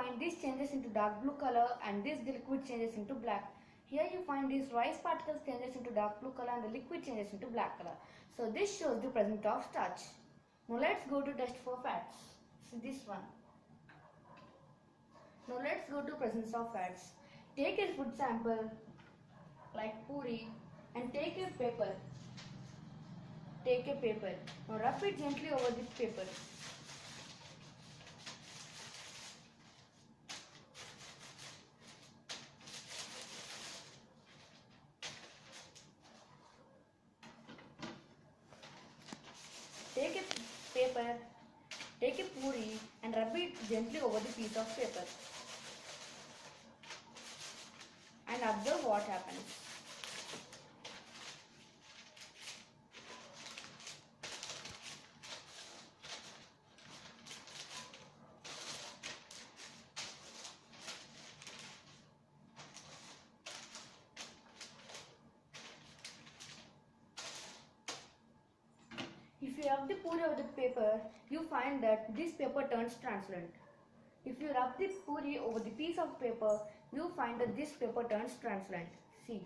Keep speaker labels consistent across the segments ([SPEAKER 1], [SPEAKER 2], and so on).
[SPEAKER 1] find this changes into dark blue color and this liquid changes into black. Here you find these rice particles changes into dark blue color and the liquid changes into black color. So this shows the presence of starch. Now let's go to test for fats. So this one. Now let's go to presence of fats. Take a food sample like puri and take a paper. Now rub it gently over this paper. Take a puri and rub it gently over the piece of paper and observe what happens. If you rub the puri over the paper, you find that this paper turns translucent. If you rub the puri over the piece of paper, you find that this paper turns translucent. See,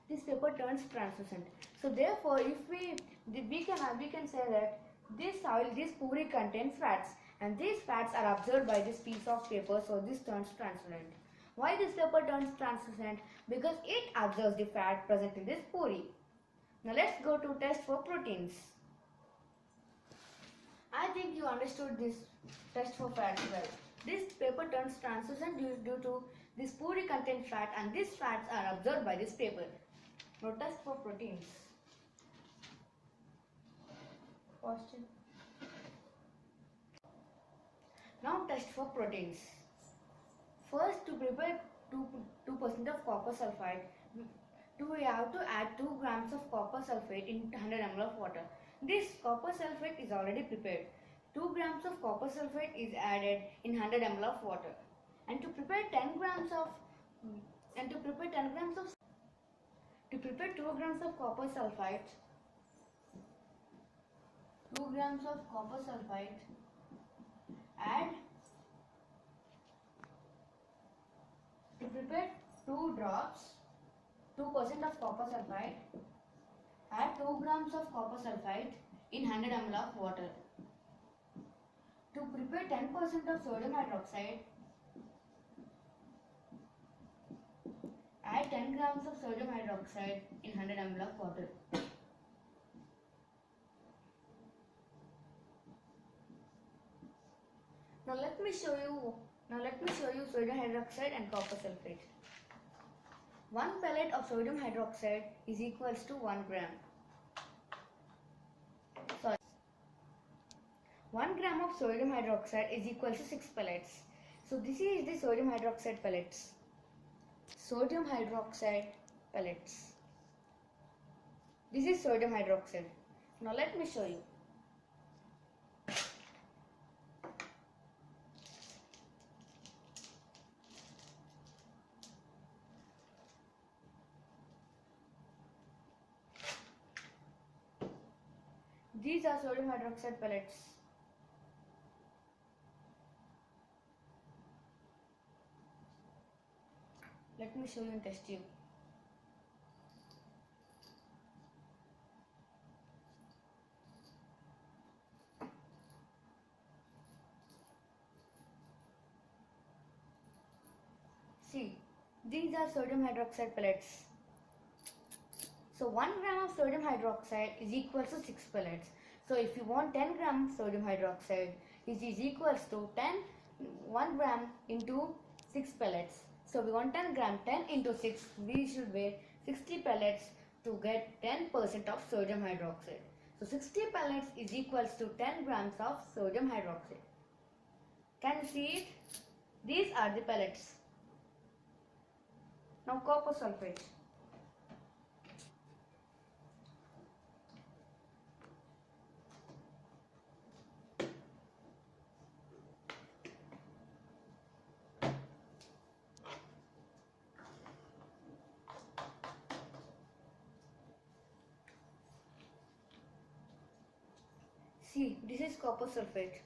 [SPEAKER 1] this paper turns translucent. So therefore, if we can say that this puri contains fats, and these fats are absorbed by this piece of paper. So this turns translucent. Why this paper turns translucent? Because it absorbs the fat present in this puri. Now let's go to test for proteins. I think you understood this test for fats well. This paper turns translucent due to this puri contains fat, and these fats are absorbed by this paper. Now test for proteins. Question. Now test for proteins. First, to prepare 2% of copper sulfide, we have to add 2 grams of copper sulfate in 100 ml of water. This copper sulfate is already prepared. 2 grams of copper sulfate is added in 100 ml of water. And to prepare 2 grams of copper sulfite, add to prepare 2% of copper sulfide, add 2 grams of copper sulfide in 100 ml of water. To prepare 10% of sodium hydroxide, add 10 grams of sodium hydroxide in 100 ml of water. Now let me show you sodium hydroxide and copper sulfate. 1 pellet of sodium hydroxide is equals to 1 gram. 1 gram of sodium hydroxide is equal to 6 pellets. So this is the sodium hydroxide pellets. This is sodium hydroxide. Now let me show you. These are sodium hydroxide pellets. Let me show you and test you. See, these are sodium hydroxide pellets. So 1 gram of sodium hydroxide is equal to 6 pellets. So if you want 10 grams sodium hydroxide, it is equals to 1 gram into 6 pellets. So we want 10 gram, 10 into 6, we should weigh 60 pellets to get 10% of sodium hydroxide. So 60 pellets is equals to 10 grams of sodium hydroxide. Can you see it? These are the pellets. Now copper sulfate. See, this is copper sulfate.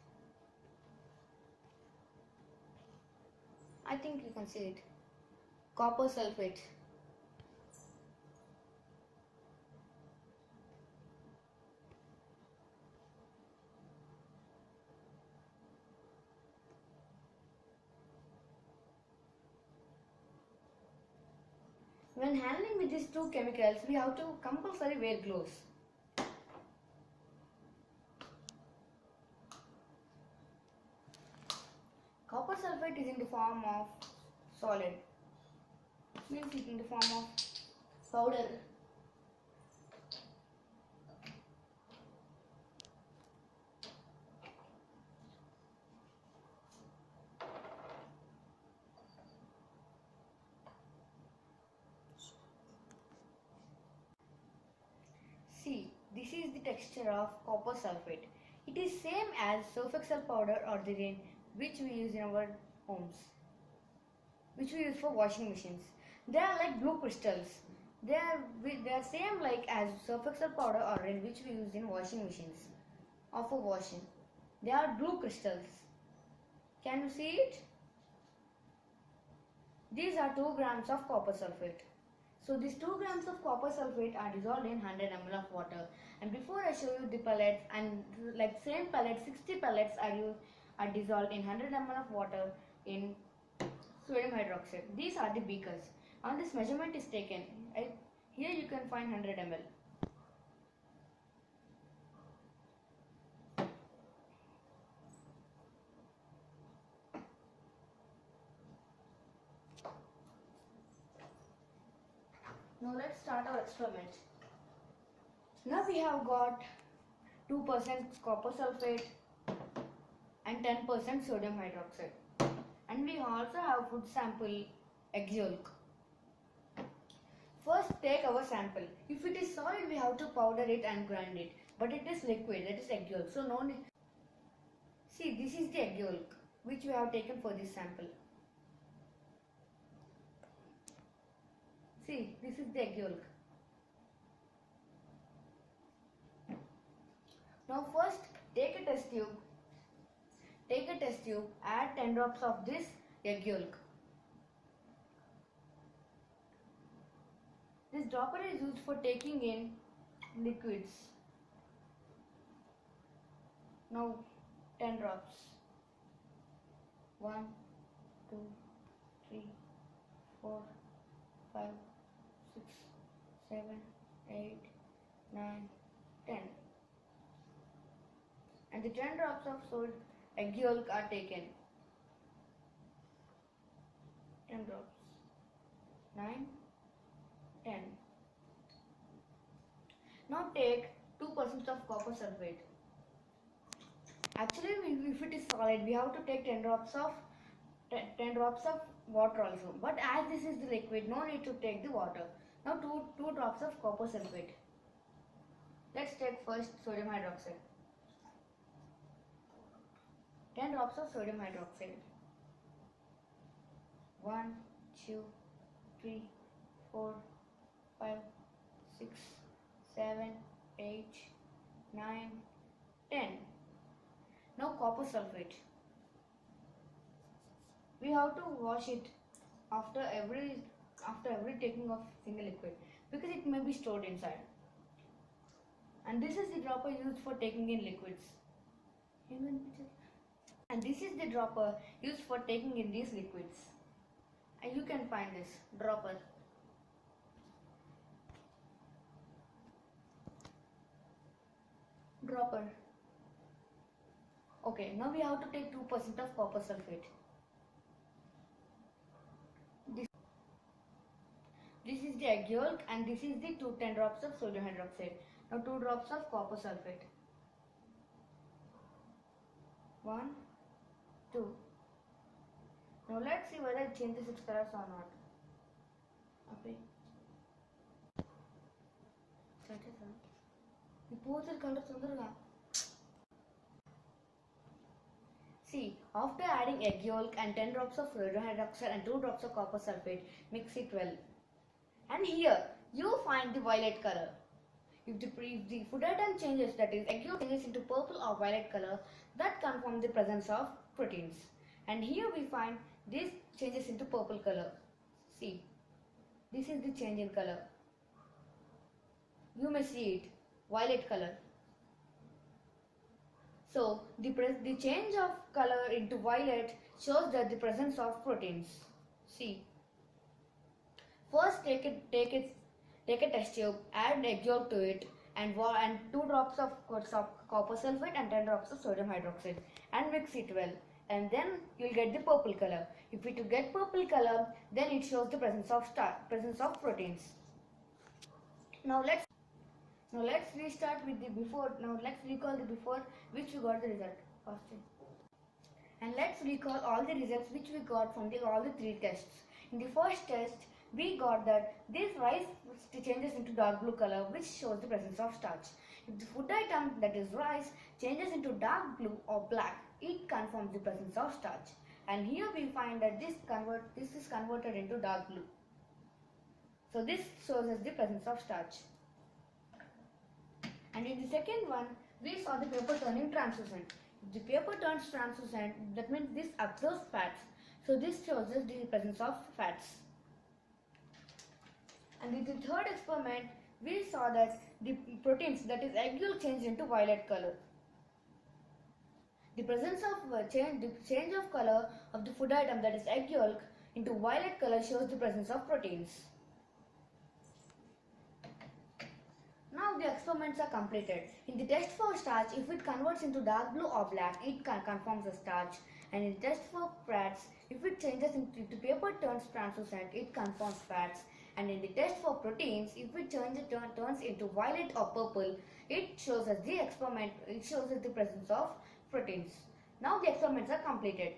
[SPEAKER 1] I think you can see it. Copper sulfate. When handling with these two chemicals, we have to compulsory wear gloves. Copper sulfate is in the form of solid, means it in the form of powder. See, this is the texture of copper sulfate. It is same as surf excel powder or the rain which we use in our homes, which we use for washing machines. They are like blue crystals. They are same like as surf excel powder or rain which we use in washing machines or for washing. They are blue crystals. Can you see it? These are 2 grams of copper sulfate. So these 2 grams of copper sulfate are dissolved in 100 ml of water. And before I show you the pellets, and like same pellets, 60 pellets are dissolved in 100 ml of water in sodium hydroxide. These are the beakers. And this measurement is taken. Here you can find 100 ml. Now let's start our experiment. Now we have got 2% copper sulfate and 10% sodium hydroxide. And we also have food sample egg yolk. First take our sample. If it is solid, we have to powder it and grind it. But it is liquid, that is egg yolk. So no need. See, this is the egg yolk which we have taken for this sample. See, this is the egg yolk. Now first take a test tube. Add 10 drops of this egg yolk. This dropper is used for taking in liquids. Now 10 drops. 1, 2, 3, 4, 5, 6, 7, 8, 9, 10. And the 10 drops of egg yolk are taken. 10 drops. 9, 10. Now take 2% of copper sulfate. Actually, if it is solid, we have to take 10 drops of water also. But as this is the liquid, no need to take the water. Now 2 drops of copper sulfate. Let's take first sodium hydroxide. 10 drops of sodium hydroxide. 1, 2, 3, 4, 5, 6, 7, 8, 9, 10. Now copper sulfate. We have to wash it after every taking of single liquid because it may be stored inside. And this is the dropper used for taking in liquids. And this is the dropper used for taking in these liquids. And you can find this dropper. Okay, now we have to take 2% of copper sulfate. This is the egg yolk and this is the 10 drops of sodium hydroxide. Now 2 drops of copper sulfate. 1, 2. Now let's see whether it changes its colors or not. Okay. See, after adding egg yolk and 10 drops of sodium hydroxide and 2 drops of copper sulfate, mix it well. And here you find the violet color. If the food item changes, that is egg yolk changes into purple or violet color, that confirms the presence of proteins. And here we find this changes into purple color. See, this is the change in color. You may see it, violet color. So the change of color into violet shows that the presence of proteins. See, first take a test tube, add egg yolk to it, and 2 drops of copper sulfate and 10 drops of sodium hydroxide, and mix it well. And then you'll get the purple color. If it get purple color, then it shows the presence of proteins. Now let's restart with the before. Now let's recall the before which we got the result first. And let's recall all the results which we got from all the 3 tests. In the first test, we got that this rice changes into dark blue color, which shows the presence of starch. If the food item, that is rice, changes into dark blue or black, it confirms the presence of starch. And here we find that this is converted into dark blue. So this shows us the presence of starch. And in the second one, we saw the paper turning translucent. If the paper turns translucent, that means this absorbs fats. So this shows us the presence of fats. And in the third experiment, we saw that the proteins, that is egg yolk, changed into violet color. The presence of change of color of the food item, that is egg yolk, into violet color shows the presence of proteins. Now the experiments are completed. In the test for starch, if it converts into dark blue or black, it confirms the starch. And in the test for fats, if it changes into paper turns translucent, it confirms fats. And in the test for proteins, if it turns into violet or purple, it shows us the presence of proteins. Now the experiments are completed.